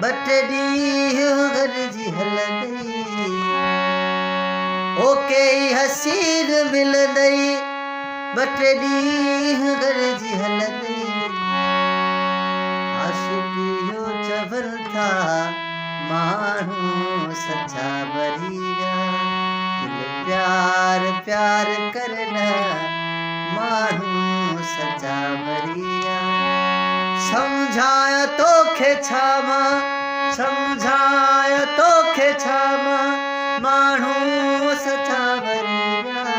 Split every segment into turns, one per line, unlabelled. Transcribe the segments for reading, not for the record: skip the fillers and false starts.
ॿ टे ॾींहं गॾिजी हलंदई ओके हसीन मिलंदई ॿ टे ॾींहं गॾिजी हलंदई आशिकी जो चवनि था माण्हू सचा मरी विया दिल प्यार प्यार करन माण्हू सचा मरी विया सम्झाया तोखे छा मां सम्झाया तोखे छा मां माण्हू सचा मरी विया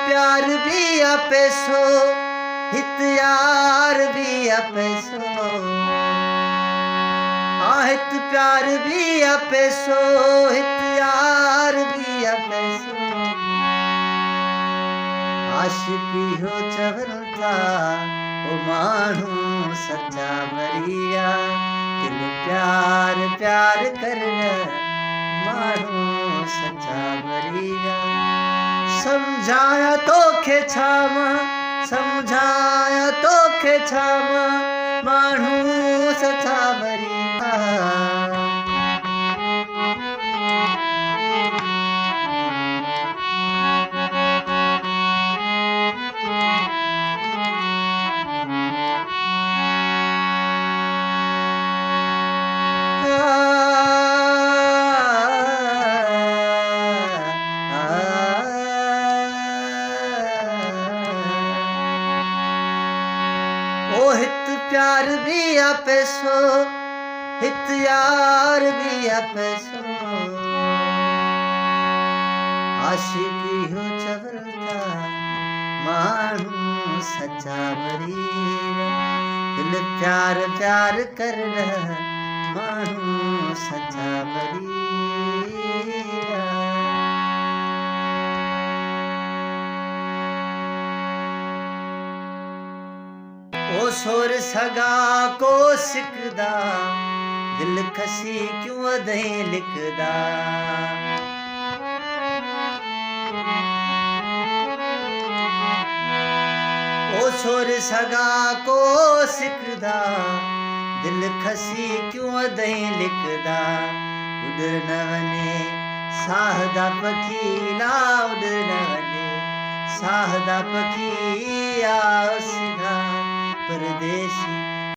प्यार भी आ पैसो हित यार भी आ पैसो हित प्यार भी आ पैसो हित यार भी आ पैसो आशिकी हो चवनि था ओ माण्हू सच्चा मरी विया दिल प्यार प्यार करन माण्हू सच्चा मरी विया सम्झाया तोखे छा मां सम्झाया तोखे छा मां माण्हू सचा मरी हित प्यार भी आ पैसो हित यार भी आ पैसो आशिकी हो चवनि था माण्हू सच्चा मरी विया दिल प्यार प्यार करन माण्हू सच्चा मरी विया ओ सुर सगा को सिकदा दिल खसी क्यों अधई लिखदा ओ सुर सगा को सिकदा दिल खसी क्यों अधई लिखदा उॾ न वञे साहदा पखी ला उॾ न वञे साहदा पखी आ